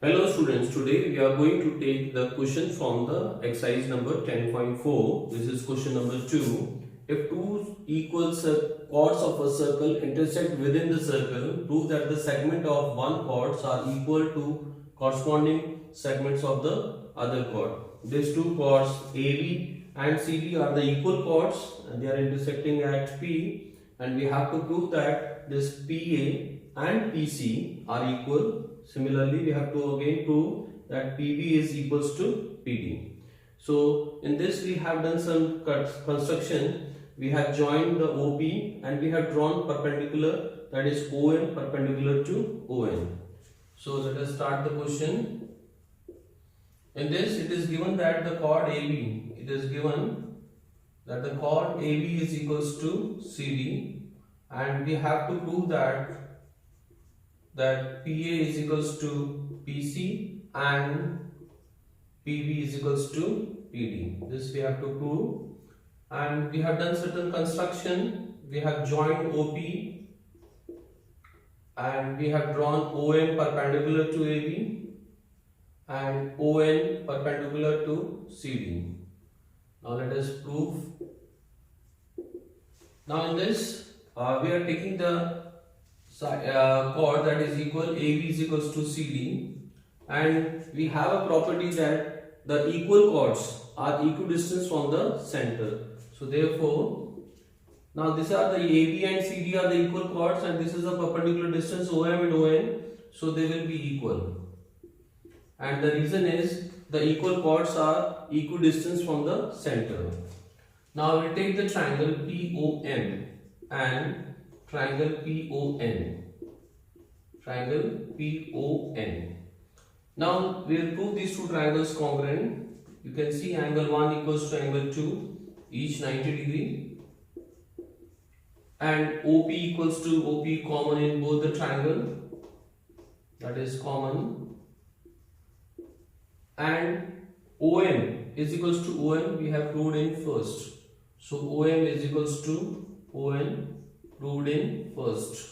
Hello students, today we are going to take the question from the exercise number 10.4. This is question number 2. If two equal chords of a circle intersect within the circle, prove that the segment of one chords are equal to corresponding segments of the other chord. These two chords AB and CD are the equal chords and they are intersecting at P, and we have to prove that this PA and PC are equal. Similarly, we have to again prove that PB is equals to PD. So in this we have done some construction. We have joined the OP and we have drawn perpendicular, that is ON perpendicular to ON. So let us start the question. In this it is given that the chord AB, it is given that the chord AB is equals to CD, and we have to prove that PA is equals to PC and PB is equals to PD. This we have to prove, and we have done certain construction. We have joined OP and we have drawn ON perpendicular to AB and ON perpendicular to CD. Now let us prove. Now in this we are taking the chord that is equal, AB is equals to CD, and we have a property that the equal chords are equidistant from the center. So therefore, now these are the AB and CD are the equal chords, and this is the perpendicular distance OM and ON, so they will be equal. And the reason is the equal chords are equidistant from the center. Now we will take the triangle POM and triangle PON. Triangle PON. Now we will prove these two triangles congruent. You can see angle 1 equals to angle 2, each 90 degree. And OP equals to OP common in both the triangle. That is common. And OM is equals to ON, we have proved in first. So OM is equals to ON, proved in first.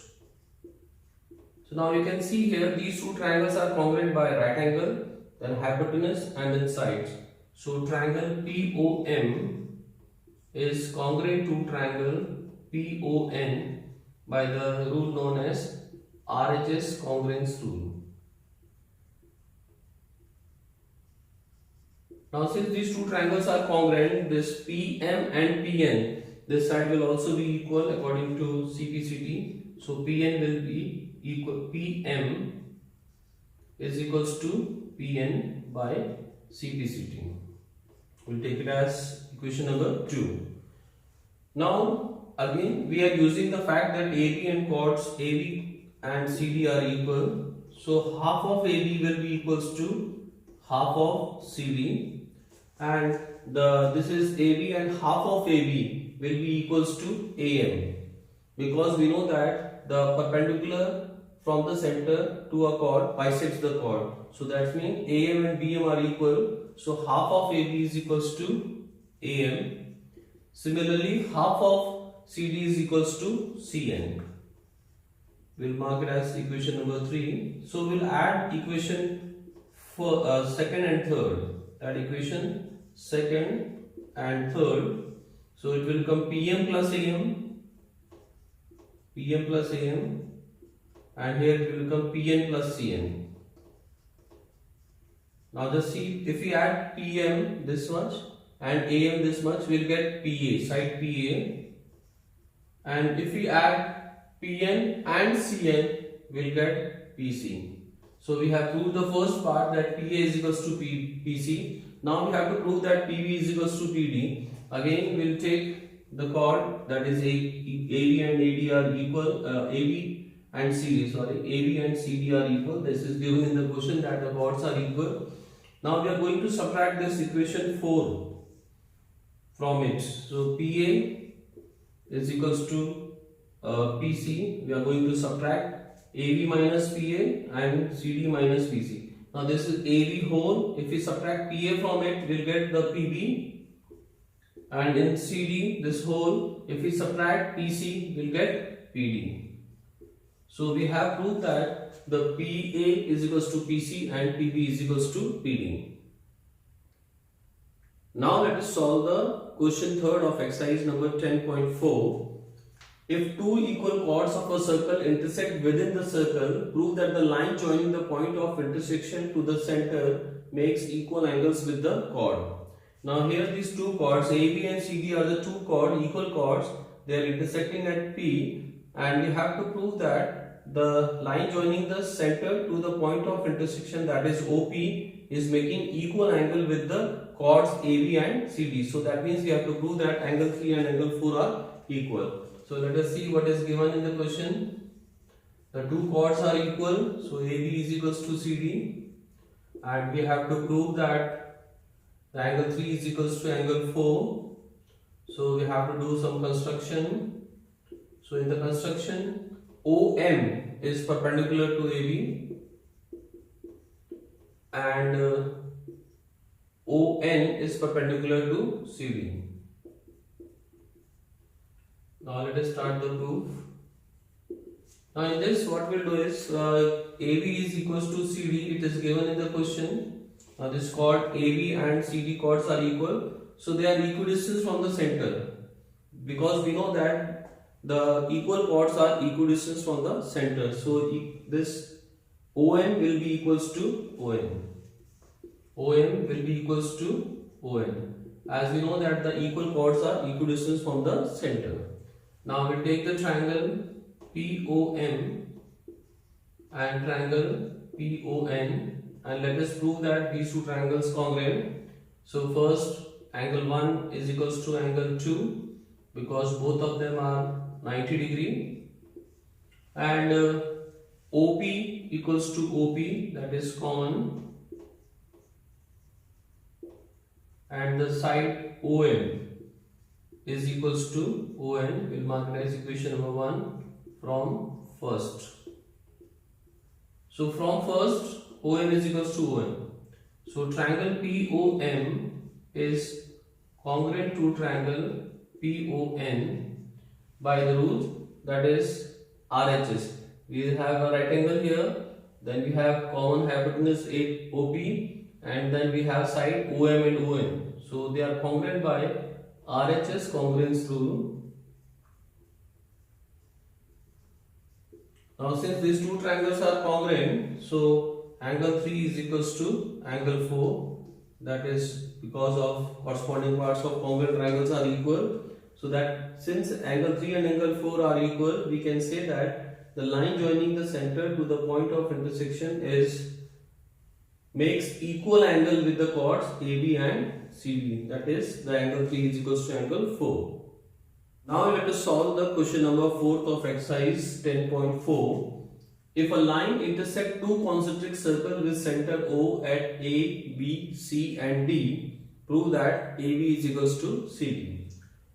So now you can see here these two triangles are congruent by right angle, then hypotenuse and then sides. So triangle POM is congruent to triangle PON by the rule known as RHS congruence rule. Now since these two triangles are congruent, this PM and PN, this side will also be equal according to CPCT. So PN will be equal, PM is equals to PN by CPCT. We'll take it as equation number 2. Now again we are using the fact that AB and chords AB and CD are equal. So half of AB will be equals to half of CD, and this is AB and half of AB will be equals to AM, because we know that the perpendicular from the center to a chord bisects the chord. So that means AM and BM are equal. So half of AB is equals to AM. Similarly, half of CD is equals to CN. We'll mark it as equation number 3. So we'll add equation for second and third. That equation second and third. So it will become PM plus AM, PM plus AM, and here it will become PN plus CN. Now just see, if we add PM this much and AM this much, we'll get PA, side PA, and if we add PN and CN, we'll get PC. So we have proved the first part that PA is equals to PC. Now we have to prove that PB is equals to PD. Again we'll take the chord that is AB and AD are equal, AB and CD, AB and CD are equal. This is given in the question that the chords are equal. Now we are going to subtract this equation 4 from it. So PA is equals to PC. We are going to subtract AB minus PA and CD minus PC. Now this is AB whole. If we subtract PA from it, we'll get the PB, and in CD this whole, if we subtract PC, we'll get PD. So we have proved that the PA is equals to PC and PB is equals to PD. Now let us solve the question 3rd of exercise number 10.4. If two equal chords of a circle intersect within the circle, prove that the line joining the point of intersection to the center makes equal angles with the chord. Now here these two chords AB and CD are the two equal chords. They are intersecting at P, and we have to prove that the line joining the center to the point of intersection, that is OP, is making equal angle with the chords AB and CD. So that means we have to prove that angle 3 and angle 4 are equal. So let us see what is given in the question. The two chords are equal, so AB is equals to CD, and we have to prove that the angle 3 is equals to angle 4. So we have to do some construction. So in the construction, OM is perpendicular to AB and ON is perpendicular to CD. Now let us start the proof. Now in this, what we'll do is AB is equals to CD. It is given in the question. Now this chord AB and CD chords are equal, so they are equidistant from the center, because we know that the equal chords are equidistant from the center. So this OM will be equals to ON. OM will be equals to ON, as we know that the equal chords are equidistant from the center. Now we take the triangle POM and triangle PON, and let us prove that these two triangles congruent. So first, angle 1 is equals to angle 2, because both of them are 90 degree, and OP equals to OP, that is common, and the side OM is equals to ON. We'll mark it as equation number 1 from first. So from first, OM is equals to ON. So triangle POM is congruent to triangle PON by the rule, that is RHS. We have a right angle here, then we have common hypotenuse OP, and then we have side OM and ON. So they are congruent by RHS congruence rule. Now since these two triangles are congruent, so angle 3 is equals to angle 4. That is because of corresponding parts of congruent triangles are equal. So that since angle 3 and angle 4 are equal, we can say that the line joining the center to the point of intersection makes equal angle with the chords AB and CD. That is, the angle 3 is equals to angle 4. Now let us solve the question number 4th of exercise 10.4. If a line intersects two concentric circles with center O at A, B, C and D, prove that AB is equals to CD.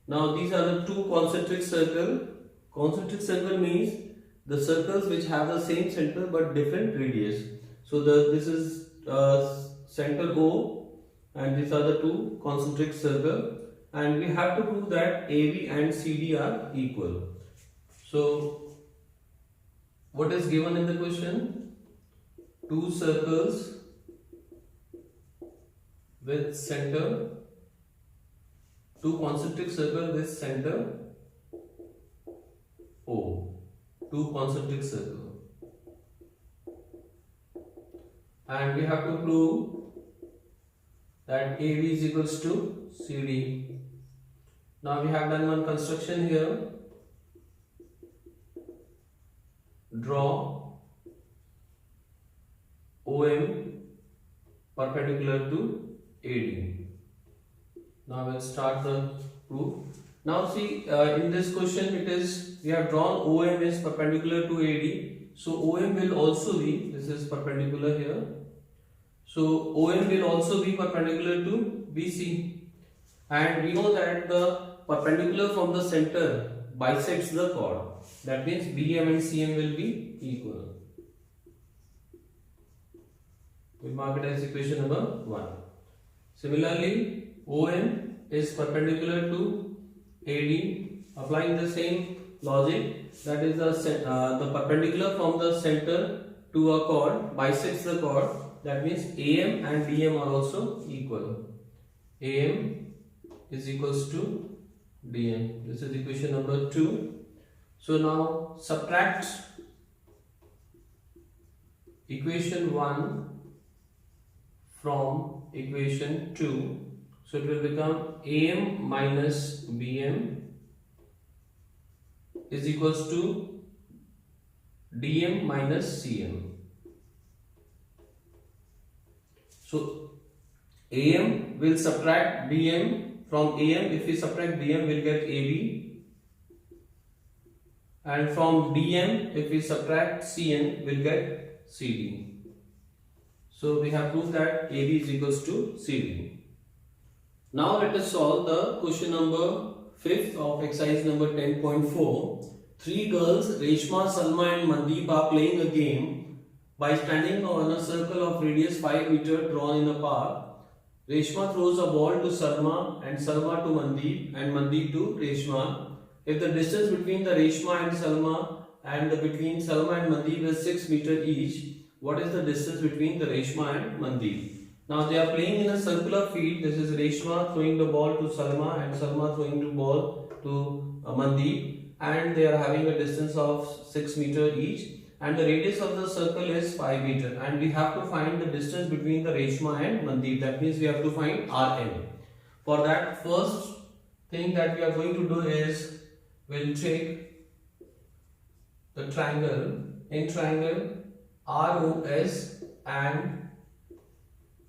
Now these are the two concentric circles. Concentric circle means the circles which have the same center but different radius. So this is center O, and these are the two concentric circles, and we have to prove that AB and CD are equal. So what is given in the question? Two circles with center, two concentric circles with center O, two concentric circles. And we have to prove that AB is equals to CD. Now we have done one construction here. Draw OM perpendicular to AD. Now we'll start the proof. Now see, in this question we have drawn OM is perpendicular to AD. So OM will also be, this is perpendicular here. So OM will also be perpendicular to BC, and we know that the perpendicular from the center bisects the chord. That means BM and CM will be equal. We mark it as equation number 1. Similarly, OM is perpendicular to AD. Applying the same logic, that is the perpendicular from the center to a chord bisects the chord. That means AM and DM are also equal. AM is equals to DM. This is equation number 2. So now subtract equation 1 from equation 2. So it will become AM minus BM is equals to DM minus CM. So AM will subtract BM from AM. If we subtract BM, we'll get AB, and from DM, if we subtract CN, we'll get CD. So we have proved that AB is equals to CD. Now let us solve the question number 5th of exercise number 10.4. Three girls, Reshma, Salma and Mandeep, are playing a game by standing on a circle of radius 5 meter drawn in a park. Reshma throws a ball to Salma and Salma to Mandeep and Mandeep to Reshma. If the distance between the Reshma and Salma and between Salma and Mandeep is 6 meter each, what is the distance between the Reshma and Mandeep? Now they are playing in a circular field. This is Reshma throwing the ball to Salma and Salma throwing the ball to Mandeep, and they are having a distance of 6 meter each, and the radius of the circle is 5 meter, and we have to find the distance between the Reshma and Mandeep. That means we have to find Rn. For that, first thing that we are going to do is we'll take the triangle. In triangle ROS and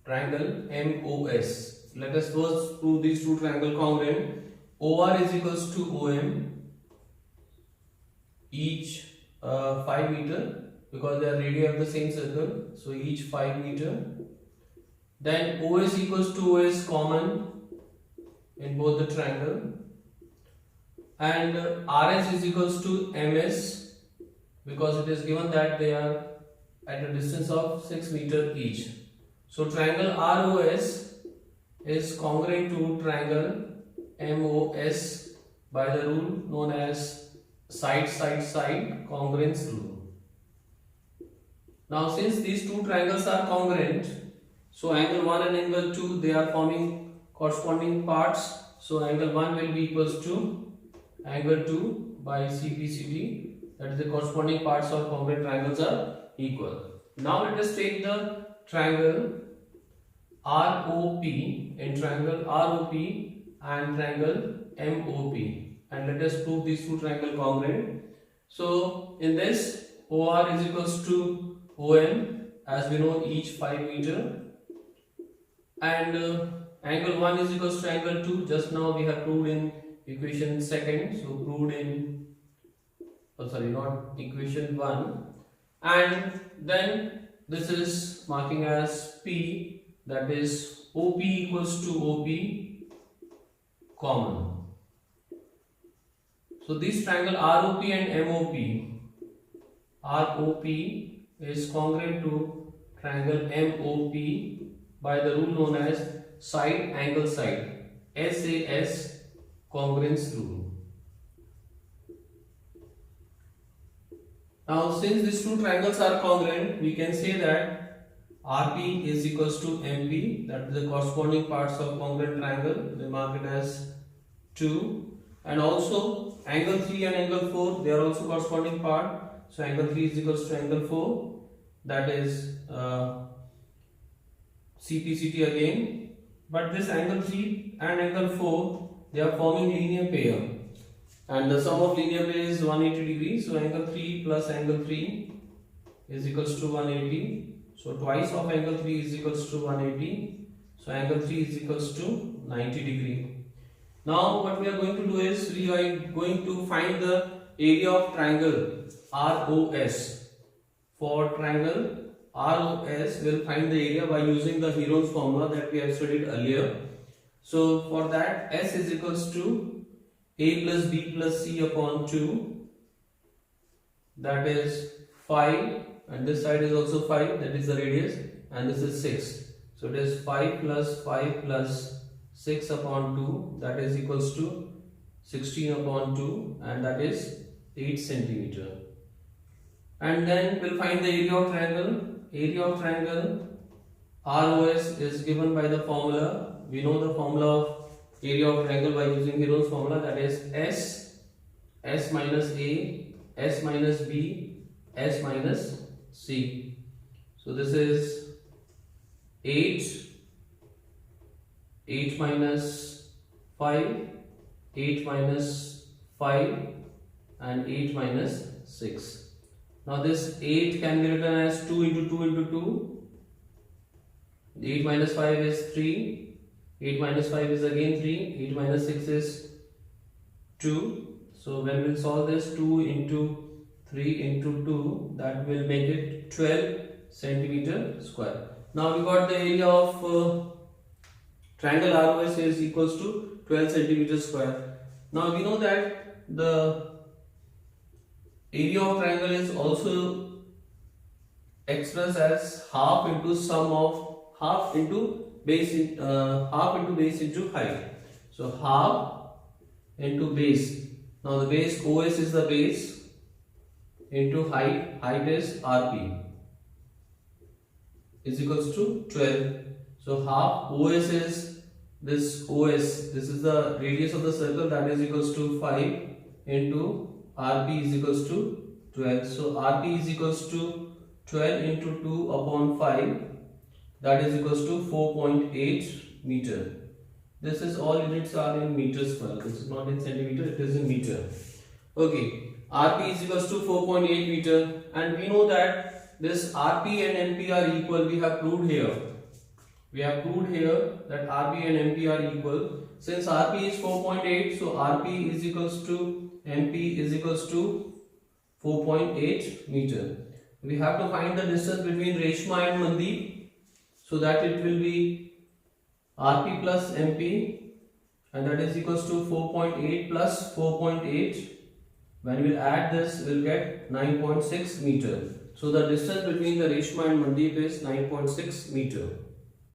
triangle MOS. Let us first prove these two triangle congruent. OR is equals to OM, each 5 meter, because they are radii of the same circle, so each 5 meter. Then OS equals to OS common in both the triangle, and RS is equals to MS, because it is given that they are at a distance of 6 meter each. So triangle ROS is congruent to triangle MOS by the rule known as side congruence rule. Now since these two triangles are congruent, so angle 1 and angle 2, they are forming corresponding parts. So angle 1 will be equals to angle 2 by CPCT, that is the corresponding parts of congruent triangles are equal. Now let us take the triangle ROP, in triangle ROP and triangle MOP, and let us prove these two triangle congruent. So in this, OR is equals to OM, as we know, each 5 meter, and angle 1 is equals to angle 2. Just now we have proved in equation 2nd, so proved in not equation 1, and then this is marking as P, that is OP equals to OP common. So this triangle ROP and MOP, ROP is congruent to triangle MOP by the rule known as side angle side, SAS congruence rule. Now since these two triangles are congruent, we can say that RP is equals to MP, that is the corresponding parts of congruent triangle, we mark it as 2, and also angle 3 and angle 4, they are also corresponding part. So angle 3 is equals to angle 4, that is CPCT again, but this angle 3 and angle 4, they are forming linear pair, and the sum of linear pair is 180 degrees. So angle 3 plus angle 3 is equals to 180. So twice of angle 3 is equals to 180. So angle 3 is equals to 90 degree. Now what we are going to do is we are going to find the area of triangle ROS. For triangle ROS, we will find the area by using the Heron's formula that we have studied earlier. So for that, S is equals to A plus B plus C upon 2, that is 5, and this side is also 5, that is the radius, and this is 6. So it is 5 plus 6 upon 2, that is equals to 16 upon 2, and that is 8 centimeter. And then we'll find the area of triangle. Area of triangle ROS is given by the formula. We know the formula of area of triangle by using Heron's formula, that is S minus A, S minus B, S minus C. So this is 8 minus 5, 8 minus 5 and 8 minus 6. Now this 8 can be written as 2 into 2 into 2. 8 minus 5 is 3. 8 minus 5 is again 3. 8 minus 6 is 2. So when we solve this, 2 into 3 into 2, that will make it 12 centimeter square. Now we got the area of triangle ROS is equals to 12 centimeter square. Now we know that the area of triangle is also expressed as half into sum of half into base into height. So half into base. Now the base OS is the base into height. Height is RP is equals to 12. So half OS is this OS. This is the radius of the circle, that is equals to 5 into RP is equals to 12. So RP is equals to 12 into 2 upon 5, that is equals to 4.8 meter. This is all units are in meter square. This is not in centimeter, it is in meter. Okay, RP is equals to 4.8 meter, and we know that this RP and NP are equal. We have proved here. We have proved here that RP and NP are equal. Since RP is 4.8, so RP is equals to NP is equals to 4.8 meter. We have to find the distance between Reshma and Mandeep, so that it will be RP plus MP, and that is equals to 4.8 plus 4.8. When we add this, we will get 9.6 meter. So the distance between the Reshma and Mandeep is 9.6 meter.